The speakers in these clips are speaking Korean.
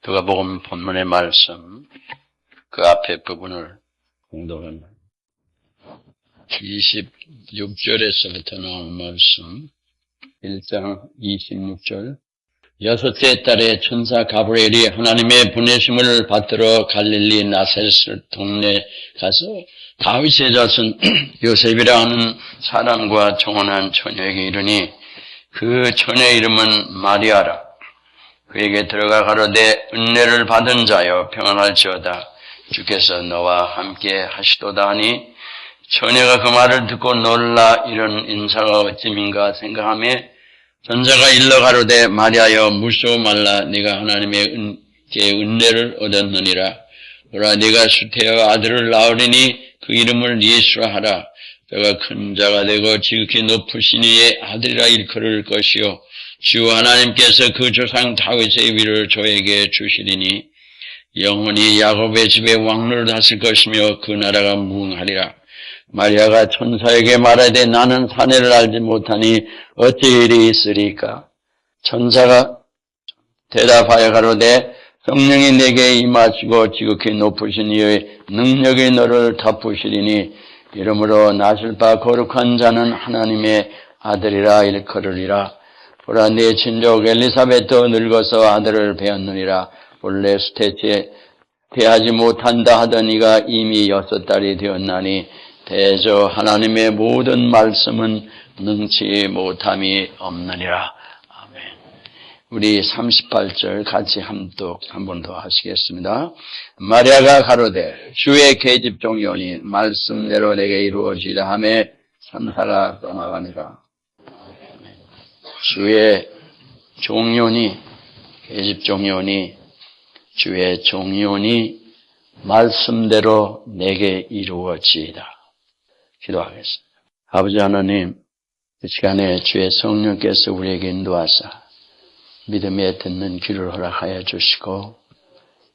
누가복음 본문의 말씀, 그 앞에 부분을 공독합니다. 26절에서부터 나온 말씀, 1장 26절. 여섯째 달에 천사 가브리엘이 하나님의 보내심을 받들어 갈릴리 나사렛 동네 가서 다윗의 자손 요셉이라 하는 사람과 정혼한 처녀에게 이르니 그 처녀의 이름은 마리아라. 그에게 들어가 가로되 은혜를 받은 자여 평안할지어다. 주께서 너와 함께 하시도다 하니 처녀가 그 말을 듣고 놀라 이런 인사가 어찌민가 생각하며 전자가 일러 가로되 마리아여 무서워 말라. 네가 하나님의 은혜를 얻었느니라. 보라 네가 수태여 아들을 낳으리니 그 이름을 예수라 하라. 그가 큰 자가 되고 지극히 높으신 이의 아들이라 일컬을 것이요 주 하나님께서 그 조상 다윗의 위를 저에게 주시리니 영원히 야곱의 집에 왕노를 하실 것이며 그 나라가 무궁하리라. 마리아가 천사에게 말하되 나는 사내를 알지 못하니 어찌 일이 있으리까? 천사가 대답하여 가로되 성령이 내게 임하시고 지극히 높으신 이의 능력이 너를 덮으시리니 이러므로 나실 바 거룩한 자는 하나님의 아들이라 일컬으리라. 보라 네 친족 엘리사벳도 늙어서 아들을 배었느니라. 본래 수태째 대하지 못한다 하던 이가 이미 6달이 되었나니 대저 하나님의 모든 말씀은 능치 못함이 없느니라. 아멘. 우리 38절 같이 함독 한 번 더 하시겠습니다. 마리아가 가로되 주의 계집종이 오니 말씀대로 내게 이루어지라 하며 천사가 떠나가니라. 주의 종이오니 계집종이 오니 주의 종이 오니 말씀대로 내게 이루어지이다. 기도하겠습니다. 아버지 하나님, 이 시간에 주의 성령께서 우리에게 인도하사 믿음에 듣는 귀를 허락하여 주시고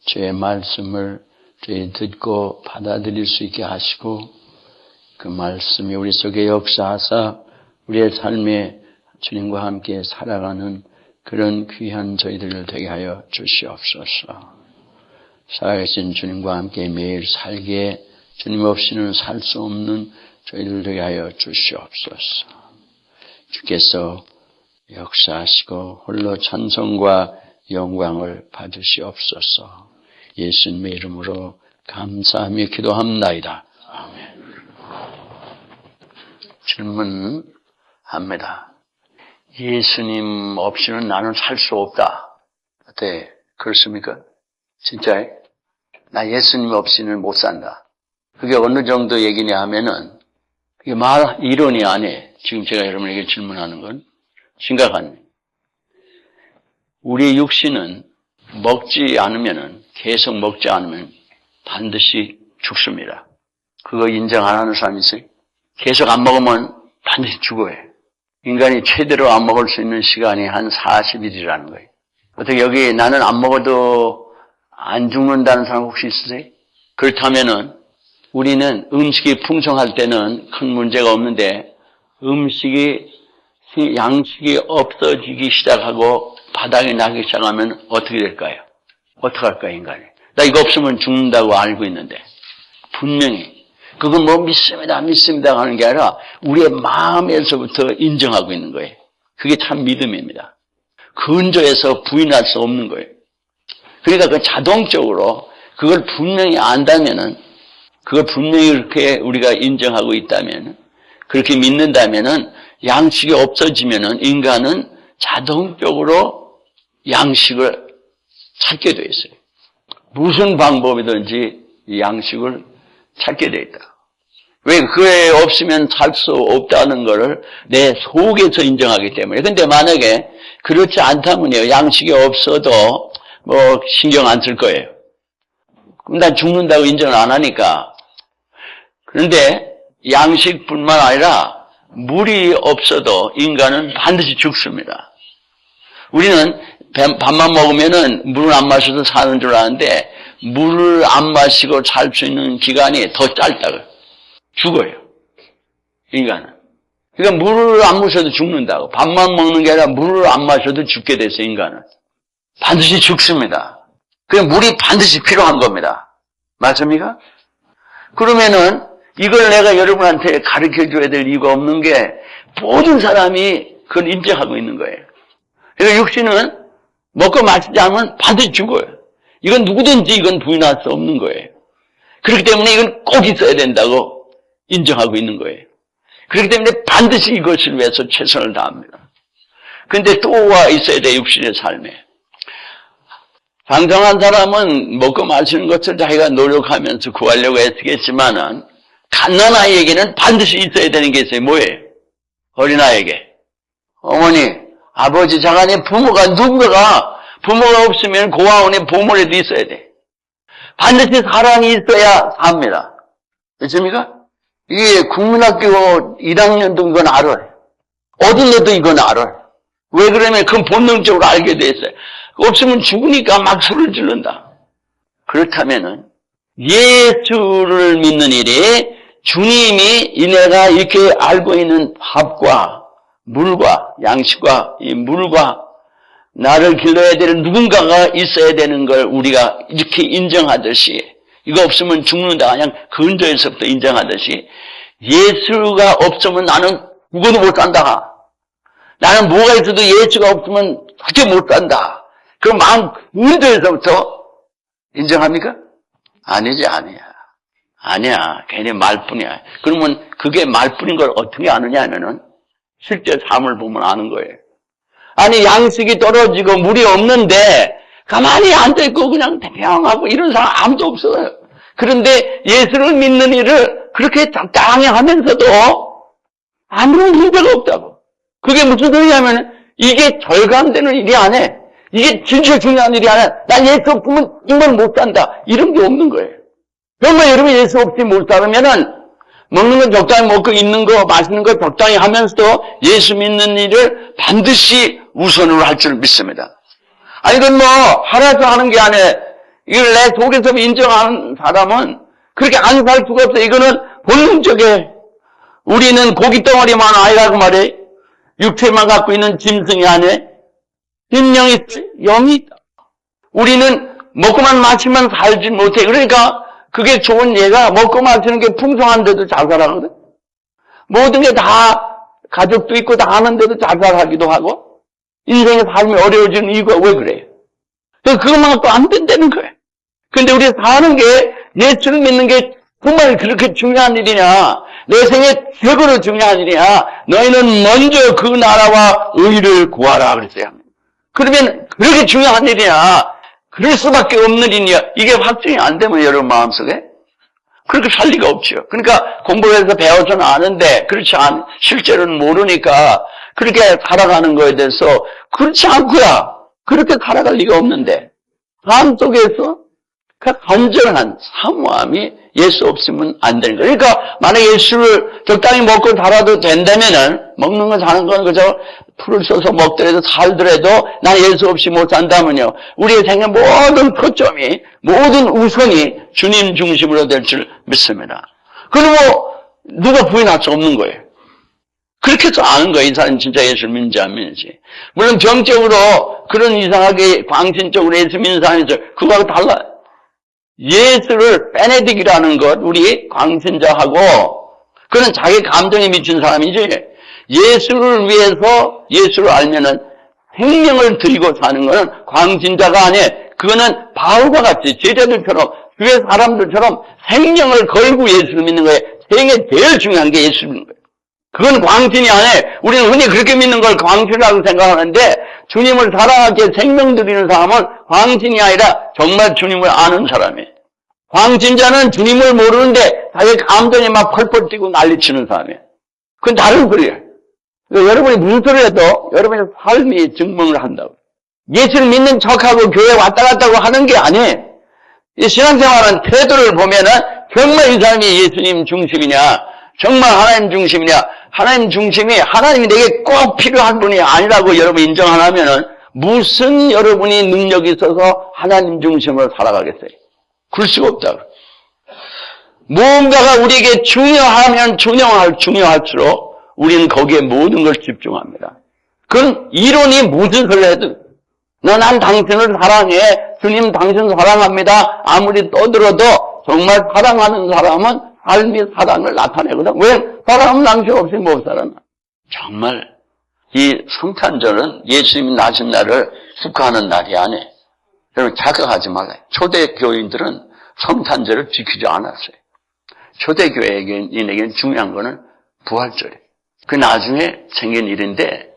주의 말씀을 저희 듣고 받아들일 수 있게 하시고 그 말씀이 우리 속에 역사하사 우리의 삶에 주님과 함께 살아가는 그런 귀한 저희들 되게 하여 주시옵소서. 살아계신 주님과 함께 매일 살기에 주님 없이는 살 수 없는 저희들 되게 하여 주시옵소서. 주께서 역사하시고 홀로 찬송과 영광을 받으시옵소서. 예수님의 이름으로 감사하며 기도합나이다. 아멘. 질문합니다. 예수님 없이는 나는 살 수 없다. 어때? 그렇습니까? 진짜요? 나 예수님 없이는 못 산다. 그게 어느 정도 얘기냐 하면은 그게 이론이 아니에요. 지금 제가 여러분에게 질문하는 건 심각한. 우리 육신은 먹지 않으면은 계속 먹지 않으면 반드시 죽습니다. 그거 인정 안 하는 사람이 있어요? 계속 안 먹으면 반드시 죽어요. 인간이 최대로 안 먹을 수 있는 시간이 한 40일이라는 거예요. 어떻게 여기 나는 안 먹어도 안 죽는다는 사람 혹시 있으세요? 그렇다면은 우리는 음식이 풍성할 때는 큰 문제가 없는데 양식이 없어지기 시작하고 바닥이 나기 시작하면 어떻게 될까요? 어떻게 할까요, 인간이? 나 이거 없으면 죽는다고 알고 있는데 분명히 그건 뭐 믿습니다 하는 게 아니라 우리의 마음에서부터 인정하고 있는 거예요. 그게 참 믿음입니다. 근저에서 부인할 수 없는 거예요. 그러니까 그 자동적으로 그걸 분명히 안다면은, 그걸 분명히 그렇게 우리가 인정하고 있다면, 그렇게 믿는다면은 양식이 없어지면은 인간은 자동적으로 양식을 찾게 돼 있어요. 무슨 방법이든지 이 양식을 찾게 돼 있다. 왜? 그게 없으면 살 수 없다는 거를 내 속에서 인정하기 때문에. 근데 만약에 그렇지 않다면요, 양식이 없어도 뭐 신경 안 쓸 거예요. 그럼 난 죽는다고 인정을 안 하니까. 그런데 양식뿐만 아니라 물이 없어도 인간은 반드시 죽습니다. 우리는 밥만 먹으면은 물을 안 마셔도 사는 줄 아는데 물을 안 마시고 살 수 있는 기간이 더 짧다고요. 죽어요. 인간은. 그러니까 물을 안 마셔도 죽는다고. 밥만 먹는 게 아니라 물을 안 마셔도 죽게 돼서 인간은. 반드시 죽습니다. 그 물이 반드시 필요한 겁니다. 맞습니까? 그러면은 이걸 내가 여러분한테 가르쳐줘야 될 이유가 없는 게 모든 사람이 그걸 인정하고 있는 거예요. 그러니까 육신은 먹고 마시지 않으면 반드시 죽어요. 이건 누구든지 이건 부인할 수 없는 거예요. 그렇기 때문에 이건 꼭 있어야 된다고 인정하고 있는 거예요. 그렇기 때문에 반드시 이것을 위해서 최선을 다합니다. 근데 또가 있어야 돼, 육신의 삶에. 장성한 사람은 먹고 마시는 것을 자기가 노력하면서 구하려고 애쓰겠지만은 갓난아이에게는 반드시 있어야 되는 게 있어요. 뭐예요? 어린아이에게. 어머니, 아버지, 자간의 부모가 누군가가 부모가 없으면 고아원에 보모라도 있어야 돼. 반드시 사랑이 있어야 삽니다. 됐습니까? 이게 국민학교 1학년도 이건 알아요. 어린애도 이건 알아요. 왜 그러면 그건 본능적으로 알게 돼 있어요. 없으면 죽으니까 막 소리를 지른다. 그렇다면은 예수를 믿는 일이 주님이 이내가 이렇게 알고 있는 밥과 물과 양식과 이 물과 나를 길러야 되는 누군가가 있어야 되는 걸 우리가 이렇게 인정하듯이 이거 없으면 죽는다 그냥 근저에서부터 인정하듯이 예수가 없으면 나는 죽어도 못 산다. 나는 뭐가 있어도 예수가 없으면 절대 못 산다. 그 마음 근저에서부터 인정합니까? 아니지, 아니야. 괜히 말뿐이야. 그러면 그게 말뿐인 걸 어떻게 아느냐 하면은 실제 삶을 보면 아는 거예요. 아니, 양식이 떨어지고 물이 없는데 가만히 앉아있고 그냥 태평하고 이런 사람 아무도 없어요. 그런데 예수를 믿는 일을 그렇게 적당히 하면서도 아무런 문제가 없다고. 그게 무슨 소리냐면 이게 절감되는 일이 아니야. 이게 진짜 중요한 일이 아니야. 난 예수 없으면 정말 못 산다. 이런 게 없는 거예요. 정말 여러분 예수 없이 못 살으면은 먹는 건 적당히 먹고 있는 거 마시는 거 적당히 하면서도 예수 믿는 일을 반드시 우선으로 할 줄 믿습니다. 아니 이건 뭐 하나도 하는 게 아니에요. 이걸 내 속에서 인정하는 사람은 그렇게 안 살 수가 없어요. 이거는 본능적에 우리는 고기 덩어리만 아니라고 말해. 육체만 갖고 있는 짐승이 아니에요. 심령이 영이 있다. 우리는 먹고만 마시면 살지 못해. 그러니까 그게 좋은 예가 먹고 마시는 게 풍성한데도 잘 살아거든. 모든 게 다 가족도 있고 다 하는데도 잘 살아가기도 하고 인생의 삶이 어려워지는 이유가 왜 그래요? 그것만 갖고 안 된다는 거예요. 근데 우리 사는 게 예수를 믿는 게 정말 그렇게 중요한 일이냐? 내 생에 최고로 중요한 일이냐? 너희는 먼저 그 나라와 의를 구하라 그랬어요. 그러면 그렇게 중요한 일이냐? 그럴 수밖에 없는 일이냐? 이게 확증이 안 되면 여러분 마음속에 그렇게 살 리가 없죠. 그러니까 공부를 해서 배워서는 아는데 그렇지 않 실제로는 모르니까 그렇게 살아가는 거에 대해서 그렇지 않고야 그렇게 살아갈 리가 없는데 삶 속에서 그 간절한 사모함이 예수 없으면 안 되는 거예요. 그러니까 만약에 예수를 적당히 먹고 살아도 된다면은 먹는 거 사는 건 그저 풀을 써서 먹더라도 살더라도 난 예수 없이 못 산다면요. 우리의 생의 모든 초점이 모든 우선이 주님 중심으로 될 줄 믿습니다. 그리고 누가 부인할 수 없는 거예요. 그렇게 해서 아는 거예요. 이 사람이 진짜 예수를 믿는지 안 믿는지. 물론 병적으로 그런 이상하게 광신적으로 예수 믿는 사람이 있어요. 그거하고 달라요. 예수를 베네딕이라는 것, 우리 광신자하고 그는 자기 감정에 미친 사람이지 예수를 위해서 예수를 알면은 생명을 드리고 사는 것은 광신자가 아니에요. 그거는 바울과 같이 제자들처럼 주의 사람들처럼 생명을 걸고 예수를 믿는 거예요. 생에 제일 중요한 게 예수를 믿는 거예요. 그건 광신이 아니에요. 우리는 흔히 그렇게 믿는 걸 광신이라고 생각하는데 주님을 사랑하게 생명 드리는 사람은 광신이 아니라 정말 주님을 아는 사람이에요. 광신자는 주님을 모르는데 자기 감정에 막 펄펄 뛰고 난리치는 사람이에요. 그건 다른 소리예요. 그러니까 여러분이 무슨 소리를 해도 여러분의 삶이 증명을 한다고. 예수를 믿는 척하고 교회 왔다 갔다 하는 게 아니에요. 이 신앙생활은 태도를 보면은 정말 이 사람이 예수님 중심이냐, 정말 하나님 중심이냐, 하나님 중심이 하나님이 내게 꼭 필요한 분이 아니라고 여러분 인정하려면은 무슨 여러분이 능력이 있어서 하나님 중심으로 살아가겠어요? 그럴 수가 없다고. 무언가가 우리에게 중요하면 중요할수록 우리는 거기에 모든 걸 집중합니다. 그건 이론이 무슨 소리를 해도 난 당신을 사랑해. 주님 당신 사랑합니다. 아무리 떠들어도 정말 사랑하는 사람은 삶의 사랑을 나타내거든. 왜? 사랑은 당신 없이 못 살아나. 정말 이 성탄절은 예수님이 나신 날을 축하하는 날이 아니에요. 여러분 착각하지 말아요. 초대교인들은 성탄절을 지키지 않았어요. 초대교인에게는 중요한 거는 부활절이에요. 그 나중에 생긴 일인데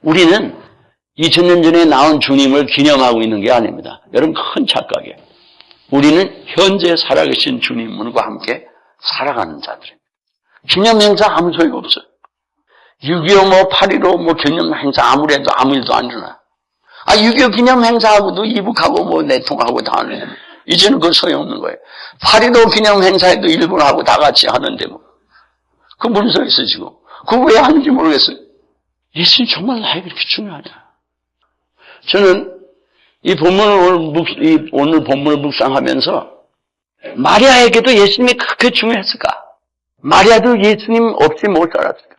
우리는 2000년 전에 나온 주님을 기념하고 있는 게 아닙니다. 여러분 큰 착각이에요. 우리는 현재 살아계신 주님과 함께 살아가는 자들입니다. 기념 행사 아무 소용 없어요. 6.25 8.15 기념 행사 아무리 해도 아무 일도 안 일어나. 6.25 기념 행사하고도 이북하고 내통하고 다 하네. 이제는 그거 소용없는 거예요. 8.15 기념 행사에도 일본하고 다 같이 하는데 그 무슨 소리 있어 지금. 그거 왜 하는지 모르겠어요. 예수님 정말 나에게 그렇게 중요하냐. 저는 이 본문을 오늘 본문을 묵상하면서 마리아에게도 예수님이 그렇게 중요했을까? 마리아도 예수님 없이 못 살았을까?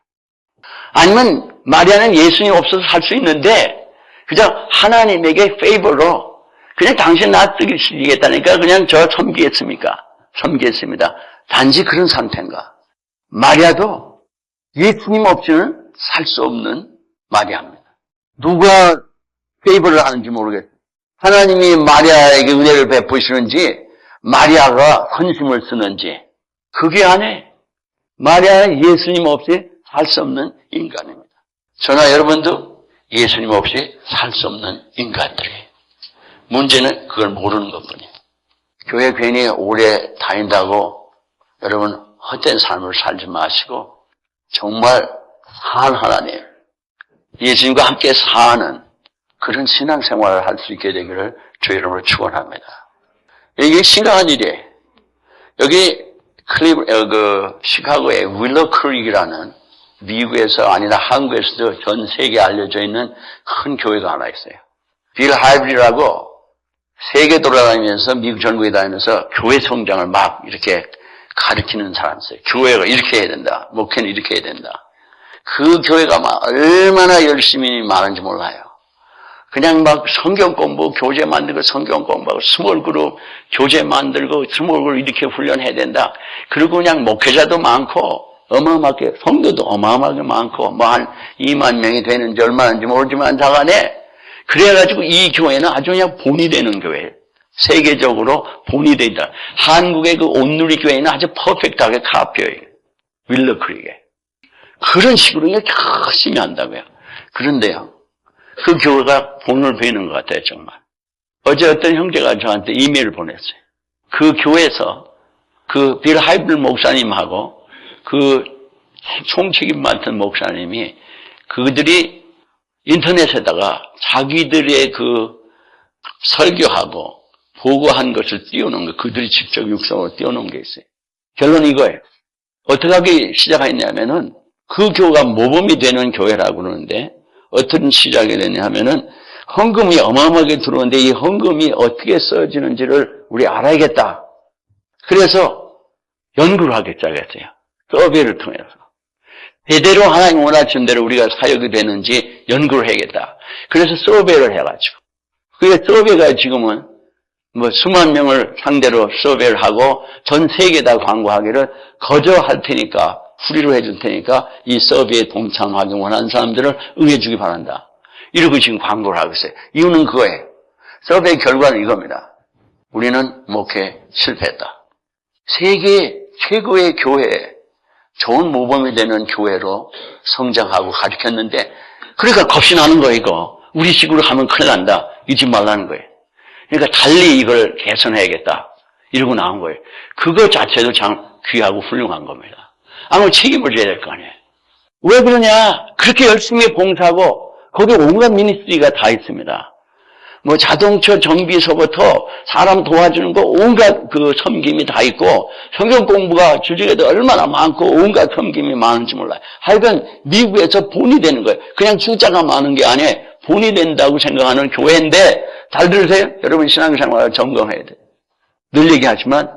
아니면 마리아는 예수님 없어서 살 수 있는데 그냥 하나님에게 페이버로 그냥 당신 나 쓰시겠다니까 그냥 저 섬기겠습니다. 단지 그런 상태인가? 마리아도 예수님 없이는 살 수 없는 마리아입니다. 누가 페이버를 하는지 모르겠어요. 하나님이 마리아에게 은혜를 베푸시는지 마리아가 헌심을 쓰는지 그게 아니에요. 마리아는 예수님 없이 살 수 없는 인간입니다. 저나 여러분도 예수님 없이 살 수 없는 인간들이에요. 문제는 그걸 모르는 것뿐이에요. 교회 괜히 오래 다닌다고 여러분 헛된 삶을 살지 마시고 정말 산 하나님, 예수님과 함께 사는 그런 신앙생활을 할 수 있게 되기를 주 여러분을 축원합니다. 이게 심각한 일이에요. 여기 시카고의 윌러 크릭이라는 미국에서 아니라 한국에서도 전 세계에 알려져 있는 큰 교회가 하나 있어요. 빌 하이브리라고 세계 돌아다니면서 미국 전국에 다니면서 교회 성장을 막 이렇게 가르치는 사람이 있어요. 교회가 이렇게 해야 된다. 목회는 이렇게 해야 된다. 그 교회가 막 얼마나 열심히 많은지 몰라요. 그냥 막 성경 공부, 교재 만들고 성경 공부하고 스몰 그룹 교재 만들고 스몰 그룹 이렇게 훈련해야 된다. 그리고 그냥 목회자도 많고 어마어마하게 성도도 어마어마하게 많고 뭐 한 2만 명이 되는지 얼마인지 모르지만 자간에 그래가지고 이 교회는 아주 그냥 본이 되는 교회예요. 세계적으로 본이 된다. 한국의 그 온누리 교회는 아주 퍼펙트하게 카피해요. 윌러크릭에. 그런 식으로 그냥 열심히 한다고요. 그런데요. 그 교회가 본을 베는 것 같아요, 정말. 어제 어떤 형제가 저한테 이메일을 보냈어요. 그 교회에서 그 빌 하이블 목사님하고 그 총책임 맡은 목사님이 그들이 인터넷에다가 자기들의 그 설교하고 보고한 것을 띄워놓은 거, 그들이 직접 육성으로 띄워놓은 게 있어요. 결론은 이거예요. 어떻게 하기 시작했냐면은 그 교회가 모범이 되는 교회라고 그러는데 어떤 시작이 됐냐 하면은 헌금이 어마어마하게 들어오는데 이 헌금이 어떻게 써지는지를 우리 알아야겠다. 그래서 연구를 하기 시작했어요. 서베이를 통해서. 제대로 하나님 원하시는 대로 우리가 사역이 되는지 연구를 해야겠다. 그래서 서베이를 해가지고. 그게 서베이가 지금은 뭐 수만 명을 상대로 서베이를 하고 전 세계에다 광고하기를 거저할 테니까 후리로 해줄 테니까 이 서베이에 동참하기 원하는 사람들을 응해주기 바란다. 이러고 지금 광고를 하고 있어요. 이유는 그거예요. 서베이 결과는 이겁니다. 우리는 목회 실패했다. 세계 최고의 교회, 좋은 모범이 되는 교회로 성장하고 가르쳤는데 그러니까 겁이 나는 거예요. 이거. 우리 식으로 하면 큰일 난다. 잊지 말라는 거예요. 그러니까 달리 이걸 개선해야겠다. 이러고 나온 거예요. 그거 자체도 참 귀하고 훌륭한 겁니다. 아무 책임을 져야 될 거 아니에요. 왜 그러냐? 그렇게 열심히 봉사하고 거기 온갖 미니스트리가 다 있습니다. 뭐 자동차 정비서부터 사람 도와주는 거 온갖 그 섬김이 다 있고 성경 공부가 주중에도 얼마나 많고 온갖 섬김이 많은지 몰라요. 하여간 미국에서 본이 되는 거예요. 그냥 숫자가 많은 게 아니에요. 본이 된다고 생각하는 교회인데 잘 들으세요. 여러분 신앙생활을 점검해야 돼요. 늘 얘기하지만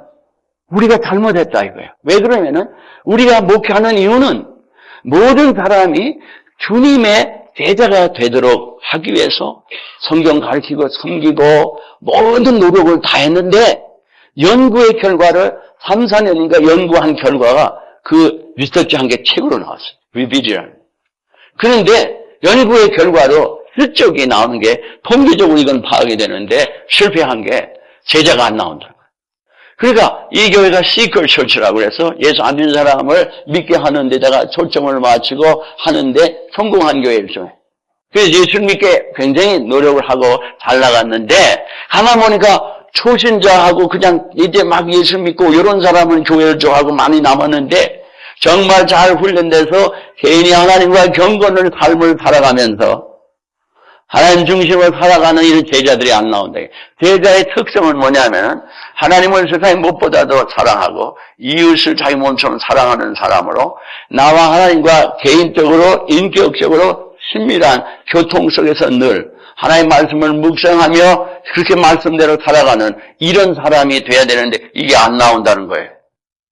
우리가 잘못했다 이거예요. 왜 그러냐면은 우리가 목회하는 이유는 모든 사람이 주님의 제자가 되도록 하기 위해서 성경 가르치고 섬기고 모든 노력을 다 했는데 연구의 결과를 3, 4년인가 연구한 결과가 그 리서치한 게 책으로 나왔어요. 리비지라는. 그런데 연구의 결과로 실적이 나오는 게 통계적으로 이건 파악이 되는데 실패한 게 제자가 안 나온다. 그러니까 이 교회가 시컬 처치라고 해서 예수 안 믿는 사람을 믿게 하는 데다가 초점을 맞추고 하는데 성공한 교회였죠. 그래서 예수를 믿게 굉장히 노력을 하고 잘 나갔는데 가만 보니까 초신자하고 그냥 이제 막 예수 믿고 이런 사람은 교회를 좋아하고 많이 남았는데 정말 잘 훈련돼서 개인이 하나님과 경건을 삶을 살아가면서 하나님 중심으로 살아가는 이런 제자들이 안 나온다. 제자의 특성은 뭐냐면 하나님을 세상에 무엇보다도 사랑하고 이웃을 자기 몸처럼 사랑하는 사람으로 나와 하나님과 개인적으로 인격적으로 친밀한 교통 속에서 늘 하나님의 말씀을 묵상하며 그렇게 말씀대로 살아가는 이런 사람이 돼야 되는데 이게 안 나온다는 거예요.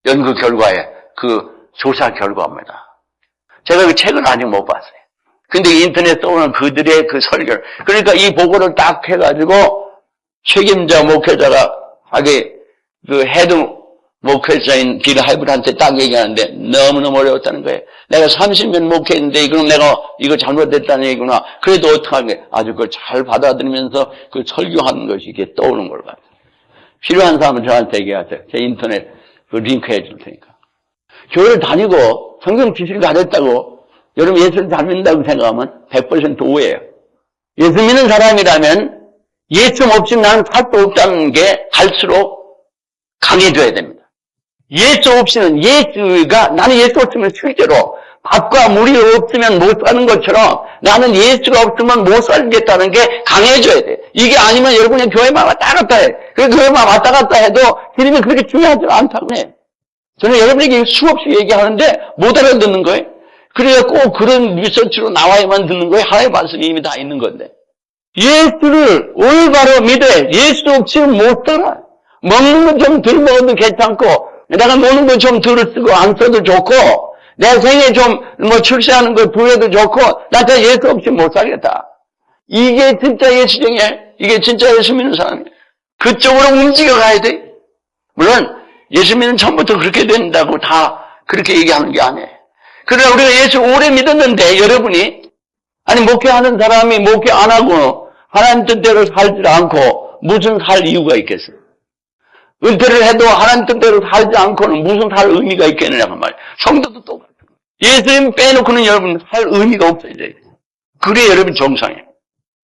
연구 결과에 그 조사 결과입니다. 제가 그 책은 아직 못 봤어요. 근데 인터넷에 오는 그들의 그 설교, 그러니까 이 보고를 딱 해가지고 책임자 목회자가 하게 그 헤드 목회자인 빌 하이브한테 딱 얘기하는데 너무너무 어려웠다는 거예요. 내가 30년 목회했는데 이건 내가 이거 잘못됐다는 얘기구나. 그래도 어떡하게 아주 그걸 잘 받아들이면서 그 설교하는 것이 이게 떠오르는 걸 같아요. 필요한 사람은 저한테 얘기하세요. 제 인터넷 그 링크 해줄 테니까. 교회를 다니고 성경 지식을 가졌다고 여러분 예수를 잘 믿는다고 생각하면 100% 오해예요. 예수 믿는 사람이라면 예수 없이 나는 살 수 없다는 게 갈수록 강해져야 됩니다. 예수 없이는 예수가 나는 예수 없으면 실제로 밥과 물이 없으면 못 사는 것처럼 나는 예수가 없으면 못 살겠다는 게 강해져야 돼. 이게 아니면 여러분의 교회만 왔다 갔다 해. 그 교회만 왔다 갔다 해도 이름이 그렇게 중요하지 않다고 해. 저는 여러분에게 수없이 얘기하는데 못 알아듣는 거예요. 그래야 꼭 그런 리서치로 나와야만 듣는 거예요. 하나님의 말씀이 이미 다 있는 건데. 예수를 올바로 믿어야 예수 없이는 못 살아. 먹는 건 좀 덜 먹어도 괜찮고, 내가 노는 건 좀 덜 쓰고 안 써도 좋고, 내 생에 좀 출세하는 거 부여도 좋고, 나 예수 없이 못 살겠다. 이게 진짜 예수쟁이야. 이게 진짜 예수 믿는 사람이야. 그쪽으로 움직여 가야 돼. 물론 예수 믿는 처음부터 그렇게 된다고 다 그렇게 얘기하는 게 아니에요. 그러나 우리가 예수 오래 믿었는데 여러분이 아니 목회하는 사람이 목회 안 하고 하나님 뜻대로 살지 않고 무슨 살 이유가 있겠어요? 은퇴를 해도 하나님 뜻대로 살지 않고는 무슨 살 의미가 있겠느냐고 말이에요. 성도도 똑같아요. 예수님 빼놓고는 여러분 살 의미가 없어져요. 그래 여러분 정상이에요.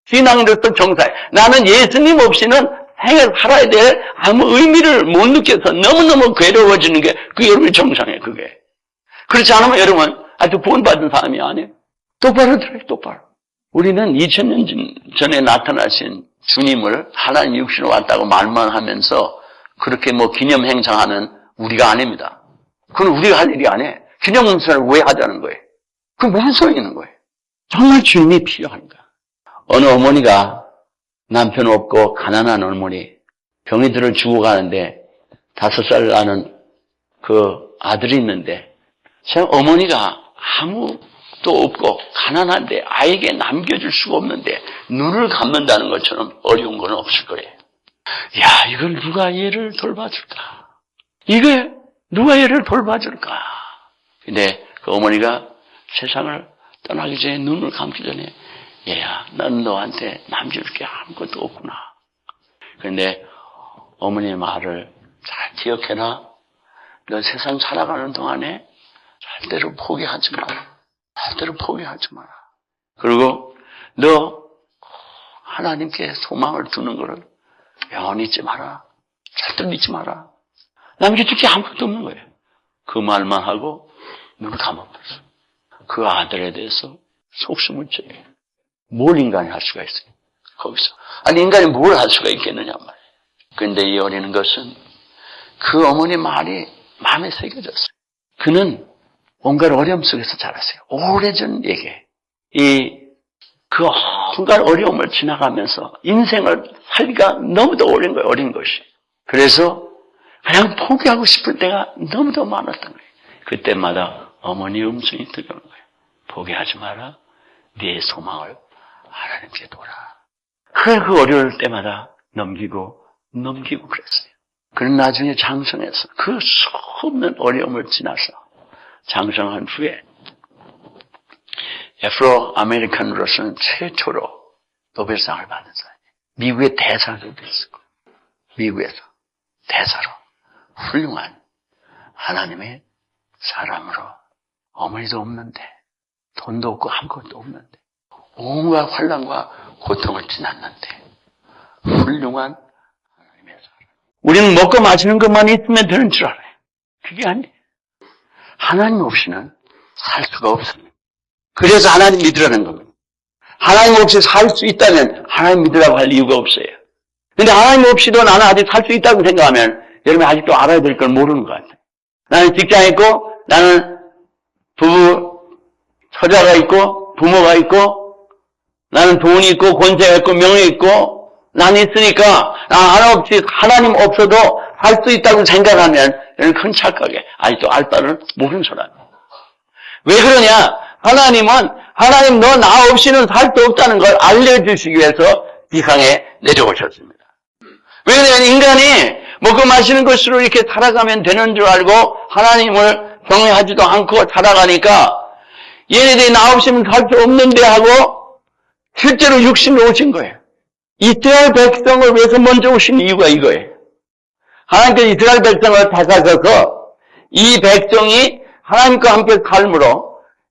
신앙으로서 정상이에요. 나는 예수님 없이는 생을 살아야 될 아무 의미를 못 느껴서 너무너무 괴로워지는 게 그게 여러분의 정상이에요. 그게. 그렇지 않으면 여러분 아주 구원받은 사람이 아니에요. 똑바로 들어요. 똑바로. 우리는 2000년 전에 나타나신 주님을 하나님 육신으로 왔다고 말만 하면서 그렇게 기념 행사하는 우리가 아닙니다. 그건 우리가 할 일이 아니에요. 기념 행사를 왜 하자는 거예요? 그건 무슨 소리 있는 거예요? 정말 주님이 필요한가? 어느 어머니가 남편 없고 가난한 어머니 병이 들어 죽어가는데 5살 나는 그 아들이 있는데 참 어머니가 아무도 없고 가난한데 아이에게 남겨줄 수가 없는데 눈을 감는다는 것처럼 어려운 건 없을 거예요. 야, 이걸 누가 얘를 돌봐줄까? 이게 누가 얘를 돌봐줄까? 근데 그 어머니가 세상을 떠나기 전에 눈을 감기 전에 얘야, 난 너한테 남겨줄 게 아무것도 없구나. 그런데 어머니의 말을 잘 기억해라. 너 세상 살아가는 동안에 절대로 포기하지 마라. 절대로 포기하지 마라. 그리고 너 하나님께 소망을 두는 것을 영원히 잊지 마라. 절대로 잊지 마라. 남겨줄 게 아무것도 없는 거예요. 그 말만 하고 눈을 감아버렸어. 그 아들에 대해서 속수무책이에요. 뭘 인간이 할 수가 있어요? 거기서. 아니 인간이 뭘 할 수가 있겠느냐 말이에요. 그런데 이 어리는 것은 그 어머니 말이 마음에 새겨졌어요. 그는 온갖 어려움 속에서 자랐어요. 오래전 얘기예요. 그 온갖 어려움을 지나가면서 인생을 살기가 너무도 어린 거예요. 어린 것이. 그래서 그냥 포기하고 싶을 때가 너무도 많았던 거예요. 그때마다 어머니 음성이 들려오는 거예요. 포기하지 마라. 네 소망을 하나님께 둬라. 그래, 그 어려울 때마다 넘기고 그랬어요. 그는 나중에 장성해서 그 수없는 어려움을 지나서 장성한 후에 애프로 아메리칸으로서는 최초로 노벨상을 받은 사람이에요. 미국의 대사도 됐었고, 미국에서 대사로 훌륭한 하나님의 사람으로 어머니도 없는데, 돈도 없고 아무것도 없는데, 온갖 환난과 고통을 지났는데, 훌륭한 하나님의 사람. 우리는 먹고 마시는 것만 있으면 되는 줄 알아요. 그게 아니에요. 하나님 없이는 살 수가 없습니다. 그래서 하나님 믿으라는 겁니다. 하나님 없이 살 수 있다면 하나님 믿으라고 할 이유가 없어요. 근데 하나님 없이도 나는 아직 살 수 있다고 생각하면 여러분이 아직도 알아야 될 걸 모르는 것 같아요. 나는 직장에 있고, 나는 처자가 있고, 부모가 있고, 나는 돈이 있고, 권세가 있고, 명예 있고, 난 있으니까, 하나님 없어도 살 수 있다고 생각하면, 이런 큰 착각에 아직도 알 바를 모르는 사람이에요. 왜 그러냐? 하나님 너 나 없이는 살 수 없다는 걸 알려주시기 위해서 지상에 내려오셨습니다. 왜 그러냐? 인간이 먹고 마시는 것으로 이렇게 살아가면 되는 줄 알고 하나님을 경외하지도 않고 살아가니까 얘네들이 나 없이는 살 수 없는데 하고 실제로 육신으로 오신 거예요. 이스라엘 백성을 위해서 먼저 오신 이유가 이거예요. 하나님께서 이스라엘 백성을 택하셔서 이 백성이 하나님과 함께 삶으로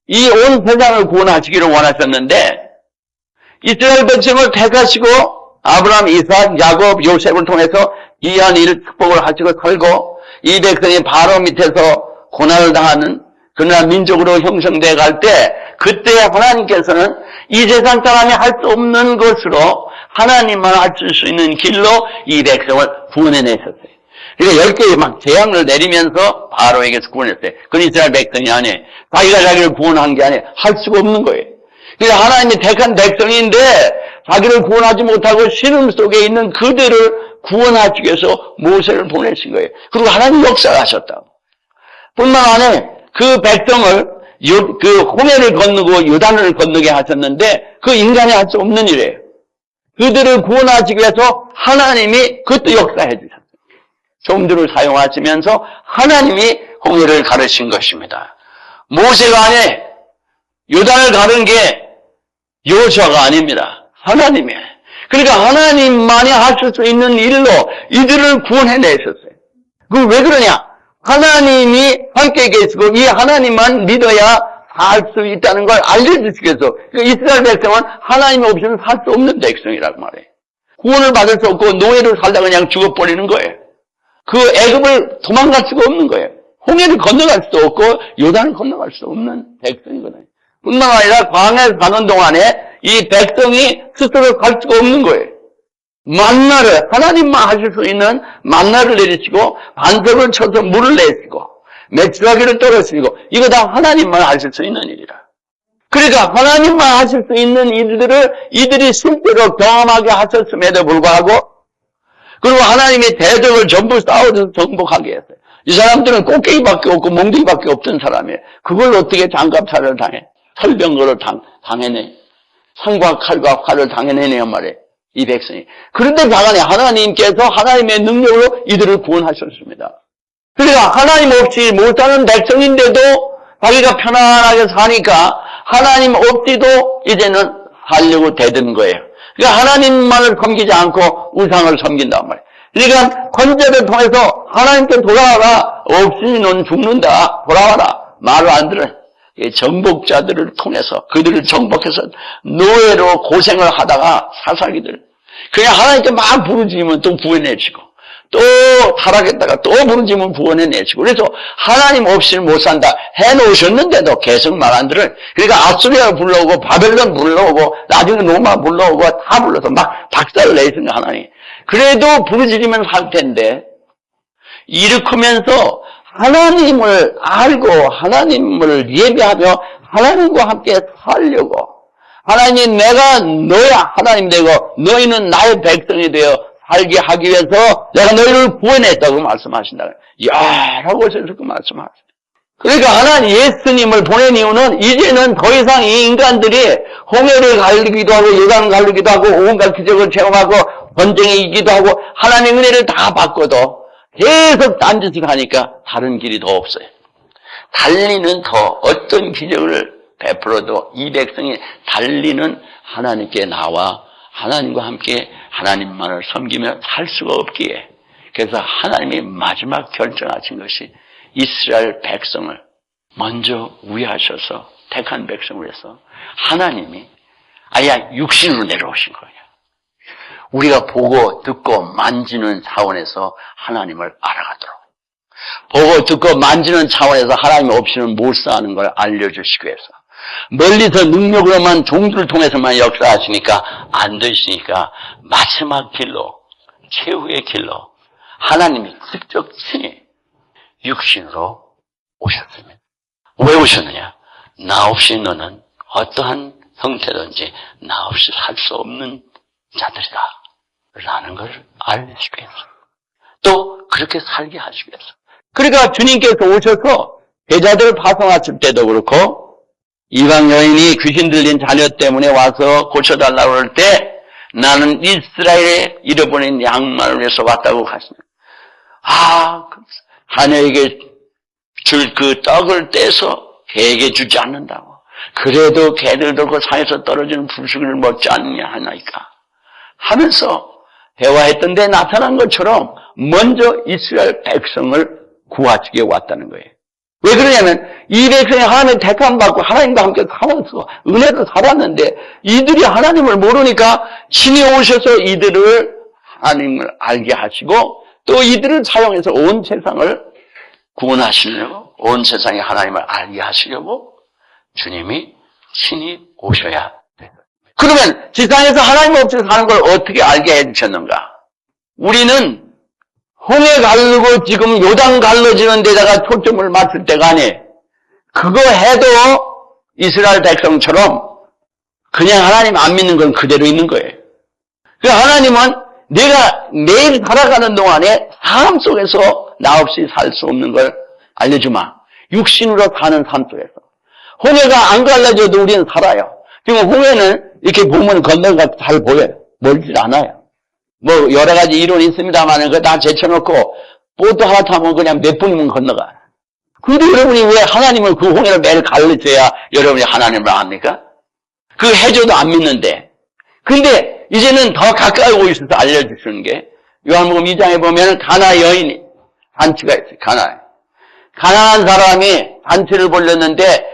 이 온 세상을 구원하시기를 원하셨는데 이스라엘 백성을 택하시고 아브라함, 이삭, 야곱, 요셉을 통해서 귀한 일 축복을 하시고 살고 이 백성이 바로 밑에서 고난을 당하는 그러나 민족으로 형성돼 갈 때 그때 하나님께서는 이 세상 사람이 할 수 없는 것으로 하나님만 하실 수 있는 길로 이 백성을 구원해내셨어요. 그러니까 10개의 막 재앙을 내리면서 바로에게서 구원했어요. 그건 이스라엘 백성이 아니에요. 자기가 자기를 구원한 게 아니에요. 할 수가 없는 거예요. 그러니까 하나님이 택한 백성인데 자기를 구원하지 못하고 신음 속에 있는 그들을 구원하기 위해서 모세를 보내신 거예요. 그리고 하나님 역사하셨다고. 뿐만 아니라 그 백성을 그 홍해를 건너고 요단을 건너게 하셨는데 그 인간이 할 수 없는 일이에요. 그들을 구원하기 위해서 하나님이 그것도 역사해 주셨어요. 종들을 사용하시면서 하나님이 홍해를 가르친 것입니다. 모세가 아니에요. 요단을 가른 게 여호수아가 아닙니다. 하나님이에요. 그러니까 하나님만이 하실 수 있는 일로 이들을 구원해내셨어요. 그 왜 그러냐? 하나님이 함께 계시고 이 하나님만 믿어야 살 수 있다는 걸 알려주시기 위해서 이스라엘 백성은 하나님 없이는 살 수 없는 백성이라고 말해요. 구원을 받을 수 없고 노예를 살다가 그냥 죽어버리는 거예요. 그 애굽을 도망갈 수가 없는 거예요. 홍해를 건너갈 수도 없고 요단을 건너갈 수 없는 백성이거든요. 뿐만 아니라 광야에 가는 동안에 이 백성이 스스로 갈 수가 없는 거예요. 만나를 하나님만 하실 수 있는 만나를 내리시고 반석을 쳐서 물을 내시고 메추라기를 떨어뜨리고 이거 다 하나님만 하실 수 있는 일이라. 그러니까 하나님만 하실 수 있는 일들을 이들이 실제로 경험하게 하셨음에도 불구하고 그리고 하나님의 대적을 전부 싸워서 정복하게 했어요. 이 사람들은 꽃게기밖에 없고 몽둥이밖에 없던 사람이에요. 그걸 어떻게 장갑차를 당해? 설병거를 당해내. 상과 칼과 활을 당해내네요 말이에요. 이 백성이. 그런데 자간에 하나님께서 하나님의 능력으로 이들을 구원하셨습니다. 그러니까 하나님 없이 못 사는 백성인데도 자기가 편안하게 사니까 하나님 없이도 이제는 살려고 대든 거예요. 그러니까 하나님만을 섬기지 않고 우상을 섬긴단 말이에요. 그러니까 권제를 통해서 하나님께 돌아와라. 없이 넌 죽는다. 돌아와라. 말을 안 들어요. 정복자들을 통해서 그들을 정복해서 노예로 고생을 하다가 사사기들. 그냥 하나님께 막 부르짖으면 또 구원해주고 또 타락했다가 또 부르짖으면 구원해내시고 그래서 하나님 없이는 못 산다 해놓으셨는데도 계속 말 안 들어요. 그러니까 아수리아 불러오고 바벨론 불러오고 나중에 로마 불러오고 다 불러서 막 박살을 내시는 하나님. 그래도 부르짖으면 살 텐데 일으키면서 하나님을 알고 하나님을 예배하며 하나님과 함께 살려고 하나님 내가 너야 하나님 되고 너희는 나의 백성이 되어 살게 하기 위해서 내가 너희를 구원했다고 말씀하신다. 여러 곳에서 그 말씀하세요. 그러니까 하나님 예수님을 보낸 이유는 이제는 더 이상 이 인간들이 홍해를 가르기도 하고 요단을 가르기도 하고 온갖 기적을 체험하고 전쟁에 이기도 하고 하나님의 은혜를 다 받고도 계속 딴짓을 하니까 다른 길이 더 없어요. 달리는 더 어떤 기적을 베풀어도 이 백성이 달리는 하나님께 나와 하나님과 함께 하나님만을 섬기며 살 수가 없기에 그래서 하나님이 마지막 결정하신 것이 이스라엘 백성을 먼저 위하셔서 택한 백성을 해서 하나님이 아예 육신으로 내려오신 거예요. 우리가 보고 듣고 만지는 차원에서 하나님을 알아가도록 보고 듣고 만지는 차원에서 하나님 없이는 못 사는 걸 알려주시기 위해서 멀리서 능력으로만 종들을 통해서만 역사하시니까 안 되시니까 마지막 길로 최후의 길로 하나님이 직접 친히 육신으로 오셨습니다. 왜 오셨느냐? 나 없이 너는 어떠한 형태든지 나 없이 살 수 없는 자들이다 라는 걸 알려주기 위해서 또 그렇게 살게 하시기 위해서 그러니까 주님께서 오셔서 제자들을 파송하실 때도 그렇고 이방 여인이 귀신 들린 자녀 때문에 와서 고쳐달라고 할 때 나는 이스라엘에 잃어버린 양만을 위해서 왔다고 하시네. 자녀에게 줄 그 떡을 떼서 개에게 주지 않는다고. 그래도 개들도 그 산에서 떨어지는 불쑥을 먹지 않느냐 하나이까 하면서 대화했던 데 나타난 것처럼 먼저 이스라엘 백성을 구하시게 왔다는 거예요. 왜 그러냐면 이 백성이 하나님의 택함 받고 하나님과 함께 살아서 은혜로 살았는데 이들이 하나님을 모르니까 친히 오셔서 이들을 하나님을 알게 하시고 또 이들을 사용해서 온 세상을 구원하시려고 온 세상에 하나님을 알게 하시려고 주님이 친히 오셔야 돼요. 그러면 지상에서 하나님 없이 사는 걸 어떻게 알게 해주셨는가? 우리는 홍해 가르고 지금 요단 갈라지는 데다가 초점을 맞출 때가 아니에요. 그거 해도 이스라엘 백성처럼 그냥 하나님 안 믿는 건 그대로 있는 거예요. 그 하나님은 내가 매일 살아가는 동안에 삶 속에서 나 없이 살 수 없는 걸 알려주마. 육신으로 사는 삶 속에서. 홍해가 안 갈라져도 우리는 살아요. 지금 홍해는 이렇게 보면 건너가 잘 보여요. 멀질 않아요. 뭐 여러 가지 이론이 있습니다만 그거 다 제쳐놓고 보트 하나 타면 그냥 몇 분이면 건너가. 근데 여러분이 왜 하나님을 그 홍해를 매일 가르쳐야 여러분이 하나님을 압니까? 그 해줘도 안 믿는데. 근데 이제는 더 가까이 오셔서 알려주시는 게 요한복음 2장에 보면 가나 여인이 잔치가 있어요. 가난한 사람이 잔치를 벌렸는데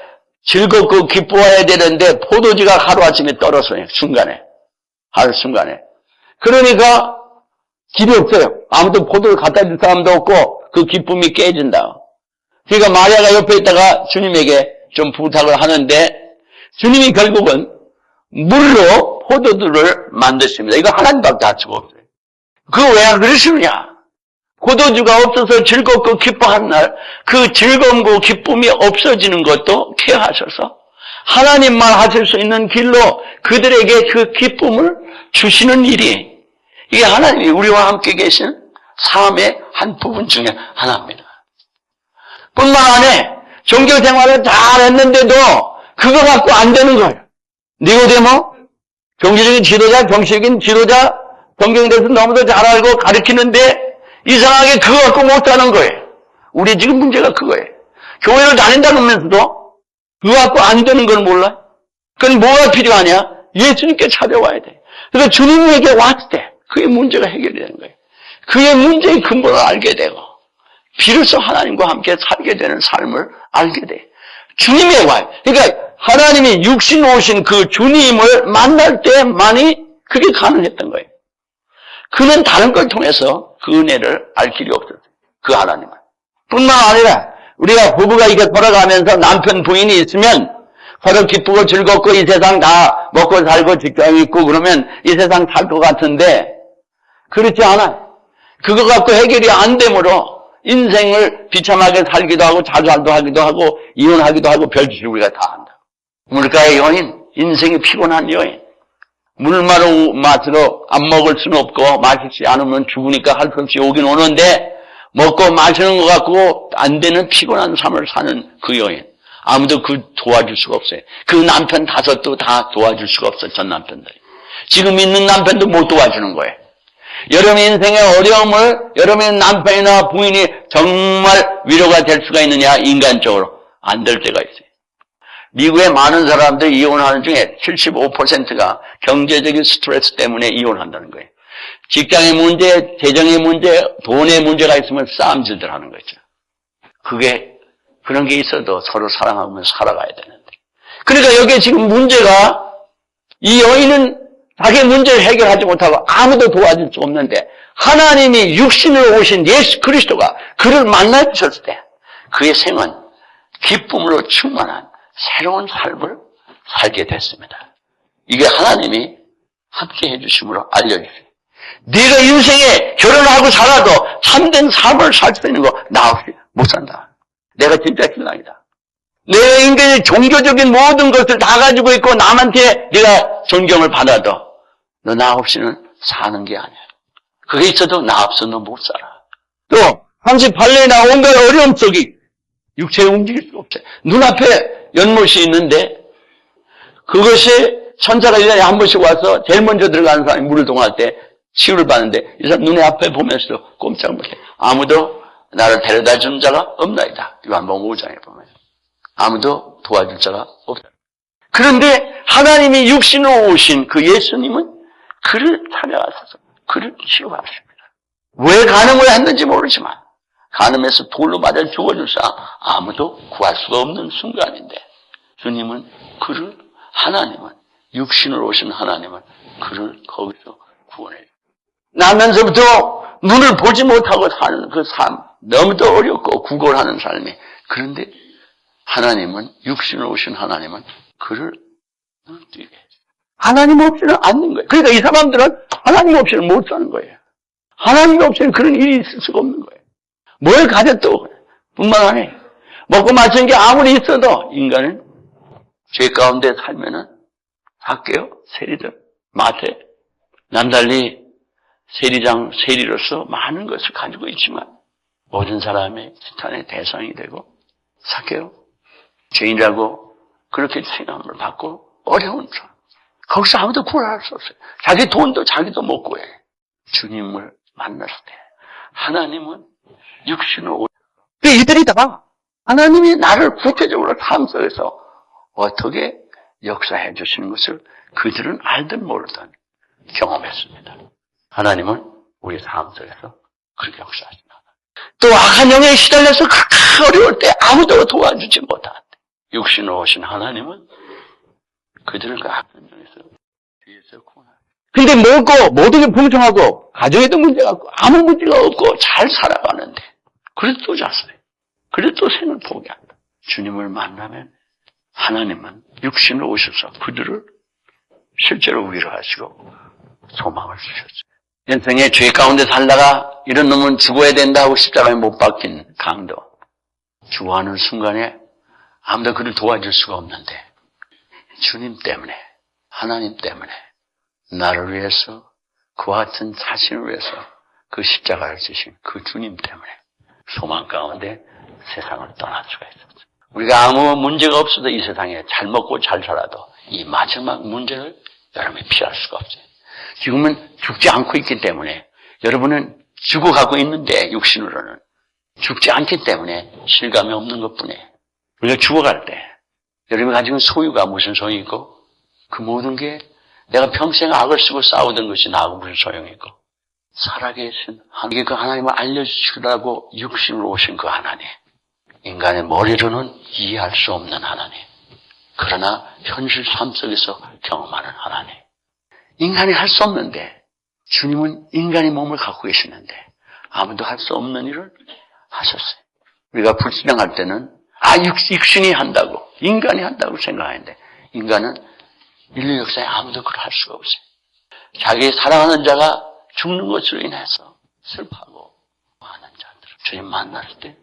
즐겁고 기뻐해야 되는데 포도주가 하루아침에 떨어져요. 하루 순간에. 그러니까 길이 없어요. 아무도 포도를 갖다 줄 사람도 없고 그 기쁨이 깨진다. 그러니까 마리아가 옆에 있다가 주님에게 좀 부탁을 하는데 주님이 결국은 물로 포도주를 만드십니다. 이거 하나님밖에 할 수가 없어요. 그거 왜 그러시느냐? 포도주가 없어서 즐겁고 기뻐한 날 그 즐거움과 기쁨이 없어지는 것도 케어하셔서 하나님만 하실 수 있는 길로 그들에게 그 기쁨을 주시는 일이 이게 하나님이 우리와 함께 계신 삶의 한 부분 중에 하나입니다. 뿐만 아니라 종교 생활을 잘 했는데도 그거 갖고 안 되는 거예요. 니고데모 종교적인 지도자, 정치적인 지도자, 성경에 대해서 너무도 잘 알고 가르치는데 이상하게 그거 갖고 못 사는 거예요. 우리 지금 문제가 그거예요. 교회를 다닌다면서도 그거 갖고 안 되는 걸 몰라? 그건 뭐가 필요하냐? 예수님께 찾아와야 돼. 그래서 주님에게 왔을 때 그의 문제가 해결이 되는 거예요. 그의 문제의 근본을 알게 되고 비로소 하나님과 함께 살게 되는 삶을 알게 돼. 주님에 와요. 그러니까 하나님이 육신 오신 그 주님을 만날 때만이 그게 가능했던 거예요. 그는 다른 걸 통해서 그 은혜를 알 길이 없었어요. 그 하나님은. 뿐만 아니라 우리가 부부가 이렇게 돌아가면서 남편 부인이 있으면 서로 기쁘고 즐겁고 이 세상 다 먹고 살고 직장 있고 그러면 이 세상 살 것 같은데 그렇지 않아요. 그거 갖고 해결이 안 되므로 인생을 비참하게 살기도 하고 자살도 하기도 하고 이혼하기도 하고 별짓을 우리가 다 한다. 물가의 여인, 인생이 피곤한 여인. 물마로 맛으로 안 먹을 수는 없고 마시지 않으면 죽으니까 할 수 없이 오긴 오는데 먹고 마시는 것 같고 안 되는 피곤한 삶을 사는 그 여인. 아무도 도와줄 수가 없어요. 그 남편 5도 다 도와줄 수가 없어요. 전 남편들. 지금 있는 남편도 못 도와주는 거예요. 여러분 인생의 어려움을 여러분의 남편이나 부인이 정말 위로가 될 수가 있느냐? 인간적으로 안 될 때가 있어요. 미국의 많은 사람들이 이혼하는 중에 75%가 경제적인 스트레스 때문에 이혼한다는 거예요. 직장의 문제, 재정의 문제, 돈의 문제가 있으면 싸움질들 하는 거죠. 그런 게 있어도 서로 사랑하면서 살아가야 되는데. 그러니까 여기에 지금 문제가 이 여인은 자기 문제를 해결하지 못하고 아무도 도와줄 수 없는데 하나님이 육신으로 오신 예수 그리스도가 그를 만나주셨을 때 그의 생은 기쁨으로 충만한 새로운 삶을 살게 됐습니다. 이게 하나님이 함께 해주심으로 알려주세요. 네가 인생에 결혼하고 살아도 참된 삶을 살 수 있는 거 나 없이 못 산다. 내가 진짜 신랑이다. 내 인간의 종교적인 모든 것을 다 가지고 있고 남한테 네가 존경을 받아도 너 나 없이는 사는 게 아니야. 그게 있어도 나 없어 너 못 살아. 또 38년이나 온갖 어려움 속이 육체에 움직일 수가 없어요. 눈앞에 연못이 있는데 그것이 천사가 1년에 한 번씩 와서 제일 먼저 들어가는 사람이 물을 동할 때 치유를 받는데 이 사람 눈에 앞에 보면서도 꼼짝 못해. 아무도 나를 데려다 주는 자가 없나이다. 요한복음 5장에 보면 아무도 도와줄 자가 없다. 그런데 하나님이 육신으로 오신 그 예수님은 그를 찾아가셔서 그를 치유하십니다. 왜 간음을 했는지 모르지만 간음해서 돌로 맞아 죽어줄 사람 아무도 구할 수가 없는 순간인데 주님은 하나님은 육신으로 오신 하나님은 그를 거기서 구원해요. 나면서부터 눈을 보지 못하고 사는 그 삶 너무도 어렵고 구걸하는 삶이 그런데 하나님은 육신으로 오신 하나님은 그를 눈을 뜨게 해요. 하나님 없이는 안 되는 거예요. 그러니까 이 사람들은 하나님 없이는 못 사는 거예요. 하나님 없이는 그런 일이 있을 수가 없는 거예요. 뭘 가졌도 뿐만 아니라 먹고 마시는 게 아무리 있어도 인간은 죄 가운데 살면은 학교, 세리들, 마태, 남달리 세리로서 많은 것을 가지고 있지만 모든 사람의 지탄의 대상이 되고 사개요 죄인이라고 그렇게 생각을 받고 어려운 삶. 거기서 아무도 구원할 수 없어요. 자기 돈도 자기도 못 구해. 주님을 만났을 때 하나님은 육신으로 이들이 다 하나님이 나를 구체적으로 삶 속에서 어떻게 역사해 주시는 것을 그들은 알든 모르든 경험했습니다. 하나님은 우리 삶 속에서 그렇게 역사하십니다. 또 악한 영에 시달려서 그렇게 어려울 때 아무도 도와주지 못하는데 육신으로 오신 하나님은 그들을 그 악한 영에서 뒤에서 구원합니다. 근데 먹고 모든 게 풍성하고 가정에도 문제가 없고 아무 문제가 없고 잘 살아가는데 그래도 또 잤어요. 그래도 또 생을 포기한다. 주님을 만나면 하나님은 육신으로 오셔서 그들을 실제로 위로하시고 소망을 주셨어요. 인생의 죄 가운데 살다가 이런 놈은 죽어야 된다고 십자가에 못 박힌 강도. 죽어가는 순간에 아무도 그를 도와줄 수가 없는데 주님 때문에 하나님 때문에 나를 위해서 그와 같은 자신을 위해서 그 십자가를 지신 그 주님 때문에 소망 가운데 세상을 떠날 수가 있었어요. 우리가 아무 문제가 없어도 이 세상에 잘 먹고 잘 살아도 이 마지막 문제를 여러분이 피할 수가 없어요. 지금은 죽지 않고 있기 때문에 여러분은 죽어가고 있는데 육신으로는 죽지 않기 때문에 실감이 없는 것뿐이에요. 우리가 죽어갈 때 여러분이 가지고 있는 소유가 무슨 소용이 있고 그 모든 게 내가 평생 악을 쓰고 싸우던 것이 나하고 무슨 소용이 있고 살아계신 하나님, 그 하나님을 알려주시라고 육신으로 오신 그 하나님, 인간의 머리로는 이해할 수 없는 하나님, 그러나 현실 삶 속에서 경험하는 하나님. 인간이 할 수 없는데 주님은 인간의 몸을 갖고 계시는데 아무도 할 수 없는 일을 하셨어요. 우리가 불신앙할 때는 육신이 한다고 인간이 한다고 생각하는데 인간은 인류 역사에 아무도 그걸 할 수가 없어요. 자기 사랑하는 자가 죽는 것으로 인해서 슬퍼하고 하는 자들 주님 만날 때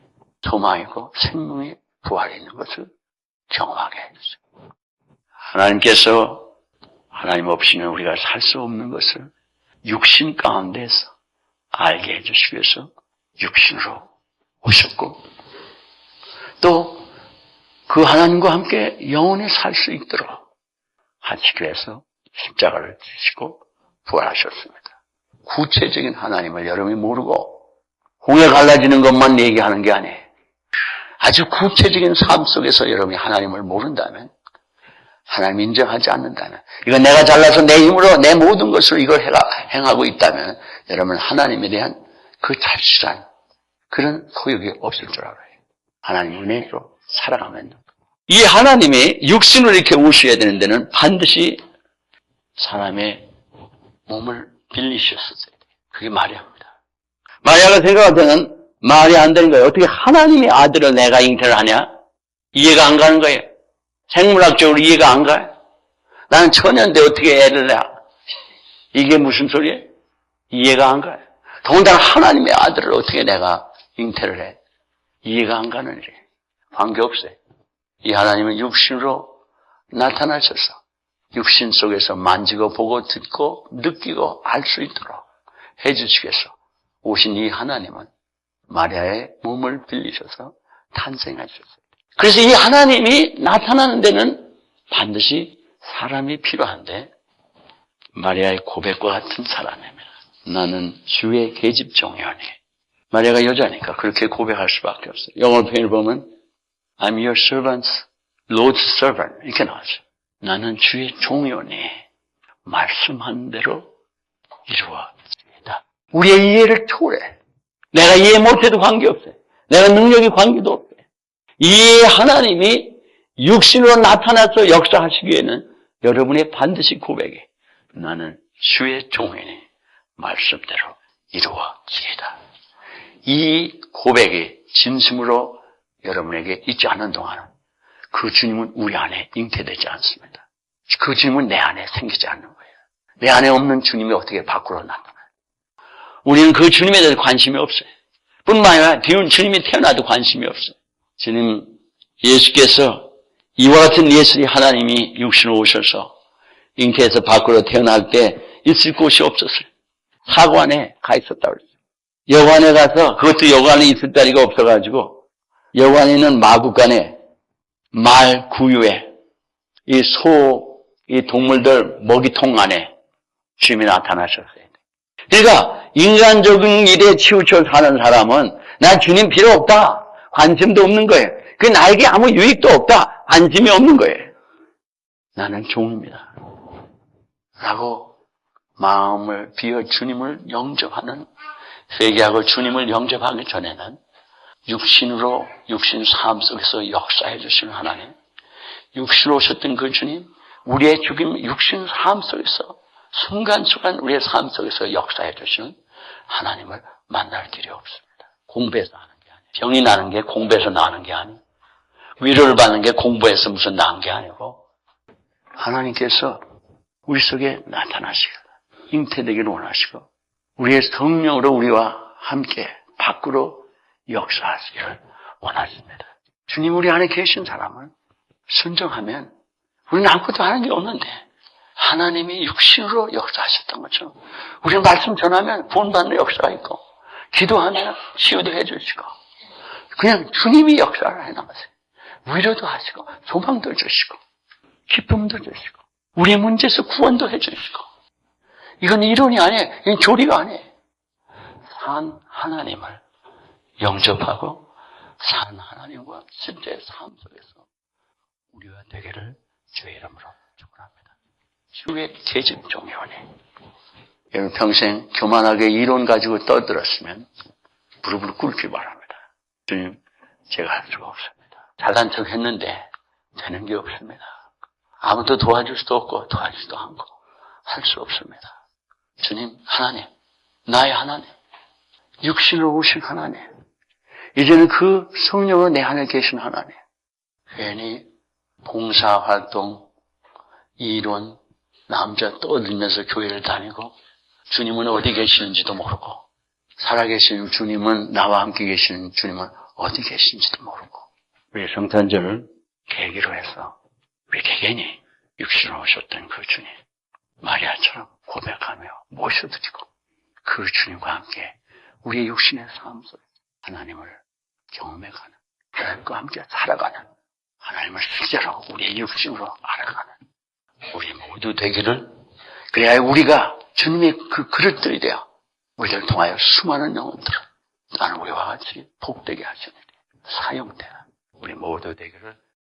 소망이고 생명의 부활이 있는 것을 경험하게 해주세요. 하나님께서 하나님 없이는 우리가 살 수 없는 것을 육신 가운데서 알게 해주시기 위해서 육신으로 오셨고 또 그 하나님과 함께 영원히 살 수 있도록 하시기 위해서 십자가를 지시고 부활하셨습니다. 구체적인 하나님을 여러분이 모르고 홍해 갈라지는 것만 얘기하는 게 아니에요. 아주 구체적인 삶 속에서 여러분이 하나님을 모른다면, 하나님 인정하지 않는다면, 이거 내가 잘나서 내 힘으로 내 모든 것을 이걸 행하고 있다면 여러분 하나님에 대한 그 절실한 그런 소욕이 없을 줄 알아요. 하나님 은혜로 살아가면 이 하나님이 육신으로 이렇게 오셔야 되는 데는 반드시 사람의 몸을 빌리셨어요. 그게 마리아입니다. 마리아가 생각할 때는 말이 안 되는 거예요. 어떻게 하나님의 아들을 내가 잉태를 하냐? 이해가 안 가는 거예요. 생물학적으로 이해가 안 가요. 나는 처녀인데 어떻게 애를 낳아? 이게 무슨 소리예요? 이해가 안 가요. 더군다나 하나님의 아들을 어떻게 내가 잉태를 해? 이해가 안 가는 일이에요. 관계없어요. 이 하나님은 육신으로 나타나셔서 육신 속에서 만지고 보고 듣고 느끼고 알 수 있도록 해주시기 위해서 오신 이 하나님은 마리아의 몸을 빌리셔서 탄생하셨어요. 그래서 이 하나님이 나타나는 데는 반드시 사람이 필요한데 마리아의 고백과 같은 사람입니다. 나는 주의 계집종이오니. 마리아가 여자니까 그렇게 고백할 수밖에 없어요. 영어 표현을 보면 I'm your servant, Lord's servant 이렇게 나왔어요. 나는 주의 종이오니 말씀한 대로 이루어집니다. 우리의 이해를 초월해. 내가 이해 못해도 관계없어요. 내가 능력이 관계도 없어요. 이 하나님이 육신으로 나타나서 역사하시기에는 여러분의 반드시 고백이 나는 주의 종이니 말씀대로 이루어지이다. 이 고백이 진심으로 여러분에게 있지 않은 동안은 그 주님은 우리 안에 잉태되지 않습니다. 그 주님은 내 안에 생기지 않는 거예요. 내 안에 없는 주님이 어떻게 밖으로 나타나요? 우리는 그 주님에 대해서 관심이 없어요. 뿐만 아니라 비운 주님이 태어나도 관심이 없어요. 주님 예수께서 이와 같은 예수의 하나님이 육신으로 오셔서 잉태해서 밖으로 태어날 때 있을 곳이 없었어요. 사관에 가 있었다고 그랬어요. 여관에 가서 그것도 여관에 있을 자리가 없어가지고 여관에 있는 마구간에 말 구유에 이 동물들 먹이통 안에 주님이 나타나셨어요. 그러니까 인간적인 일에 치우쳐 사는 사람은 나 주님 필요 없다. 관심도 없는 거예요. 그 나에게 아무 유익도 없다. 관심이 없는 거예요. 나는 종입니다. 라고 마음을 비워 주님을 영접하는 회개하고 주님을 영접하기 전에는 육신으로 육신 삶 속에서 역사해 주시는 하나님, 육신으로 오셨던 그 주님, 우리의 죽임 육신 삶 속에서 순간순간 우리의 삶 속에서 역사해 주시는 하나님을 만날 길이 없습니다. 공부해서 하는 게 아니에요. 병이 나는 게 공부해서 나는 게 아니에요. 위로를 받는 게 공부해서 무슨 나은 게 아니고 하나님께서 우리 속에 나타나시고 잉태되기를 원하시고 우리의 성령으로 우리와 함께 밖으로 역사하시기를 원하십니다. 주님 우리 안에 계신 사람은 순종하면 우리는 아무것도 하는 게 없는데 하나님이 육신으로 역사하셨던 것처럼 우리는 말씀 전하면 구원받는 역사가 있고 기도하면 치유도 해주시고 그냥 주님이 역사를 해나가세요. 위로도 하시고 소망도 주시고 기쁨도 주시고 우리의 문제에서 구원도 해주시고 이건 이론이 아니에요. 이건 조리가 아니에요. 산 하나님을 영접하고 산 하나님과 실제 삶 속에서 우리가 되기를 주의 이름으로 축원합니다. 주의 계집종이오니 여러분 평생 교만하게 이론 가지고 떠들었으면 무릎을 꿇기 바랍니다. 주님 제가 할 수가 없습니다. 잘난 척 했는데 되는 게 없습니다. 아무도 도와줄 수도 없고 도와주지도 않고 할 수 없습니다. 주님 하나님 나의 하나님 육신으로 오신 하나님 이제는 그 성령으로 내 안에 계신 하나님 괜히 봉사활동 이론 남자 떠들면서 교회를 다니고 주님은 어디 계시는지도 모르고 살아계신 주님은 나와 함께 계시는 주님은 어디 계신지도 모르고 우리 성탄절을 계기로 해서 우리 개개인이 육신으로 오셨던 그 주님 마리아처럼 고백하며 모셔드리고 그 주님과 함께 우리의 육신의 삶 속에서 하나님을 경험해가는, 하나님과 함께 살아가는, 하나님을 실제로 우리의 육신으로 알아가는 우리 모두 되기를. 그래야 우리가 주님의 그 그릇들이 되어 우리를 통하여 수많은 영혼들을 나는 우리와 같이 복되게 하시는 사용되는 우리 모두 되기를